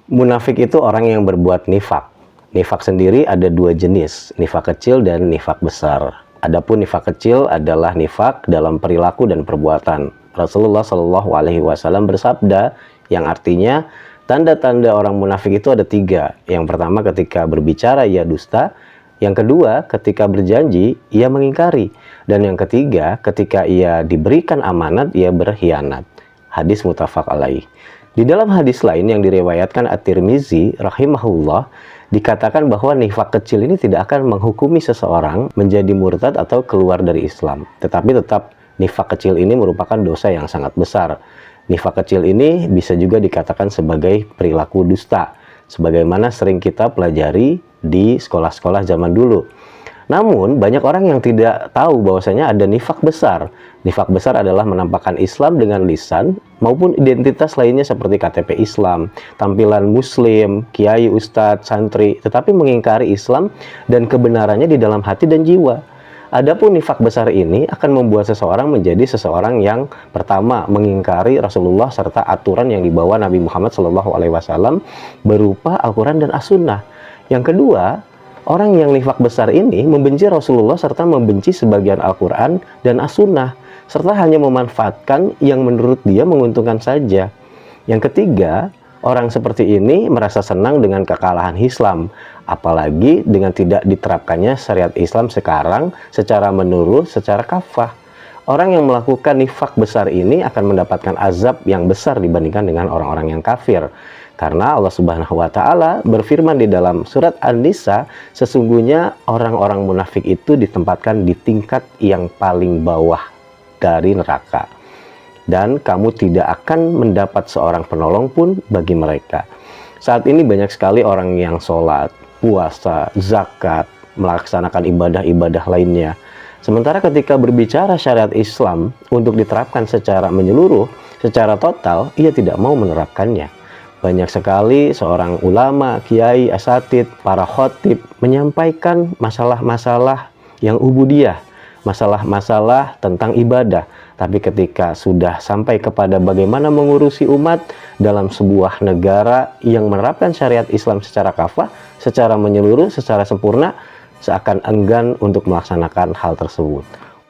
Munafik itu orang yang berbuat nifak. Nifak sendiri ada dua jenis, nifak kecil dan nifak besar. Adapun nifak kecil adalah nifak dalam perilaku dan perbuatan. Rasulullah Shallallahu Alaihi Wasallam bersabda, yang artinya tanda-tanda orang munafik itu ada tiga. Yang pertama, ketika berbicara ia dusta. Yang kedua, ketika berjanji ia mengingkari. Dan yang ketiga, ketika ia diberikan amanat ia berkhianat. Hadis muttafaq alaih. Di dalam hadis lain yang diriwayatkan At-Tirmizi rahimahullah, dikatakan bahwa nifak kecil ini tidak akan menghukumi seseorang menjadi murtad atau keluar dari Islam. Tetapi tetap nifak kecil ini merupakan dosa yang sangat besar. Nifak kecil ini bisa juga dikatakan sebagai perilaku dusta, sebagaimana sering kita pelajari di sekolah-sekolah zaman dulu. Namun, banyak orang yang tidak tahu bahwasanya ada nifak besar. Nifak besar adalah menampakkan Islam dengan lisan maupun identitas lainnya seperti KTP Islam, tampilan muslim, kiai, ustadz, santri, tetapi mengingkari Islam dan kebenarannya di dalam hati dan jiwa. Adapun nifak besar ini akan membuat seseorang menjadi seseorang yang pertama mengingkari Rasulullah serta aturan yang dibawa Nabi Muhammad SAW berupa Al-Quran dan As-Sunnah. Yang kedua, orang yang nifak besar ini membenci Rasulullah serta membenci sebagian Al-Quran dan As-Sunnah, serta hanya memanfaatkan yang menurut dia menguntungkan saja. Yang ketiga, orang seperti ini merasa senang dengan kekalahan Islam, apalagi dengan tidak diterapkannya syariat Islam sekarang secara menurut, secara kafah. Orang yang melakukan nifak besar ini akan mendapatkan azab yang besar dibandingkan dengan orang-orang yang kafir. Karena Allah Subhanahu wa Ta'ala berfirman di dalam surat An-Nisa, sesungguhnya orang-orang munafik itu ditempatkan di tingkat yang paling bawah dari neraka. Dan kamu tidak akan mendapat seorang penolong pun bagi mereka. Saat ini banyak sekali orang yang sholat, puasa, zakat, melaksanakan ibadah-ibadah lainnya. Sementara ketika berbicara syariat Islam untuk diterapkan secara menyeluruh, secara total, ia tidak mau menerapkannya. Banyak sekali seorang ulama, kiai, asatid, para khotib menyampaikan masalah-masalah yang ubudiyah, masalah-masalah tentang ibadah. Tapi ketika sudah sampai kepada bagaimana mengurusi umat dalam sebuah negara yang menerapkan syariat Islam secara kafah, secara menyeluruh, secara sempurna, seakan enggan untuk melaksanakan hal tersebut.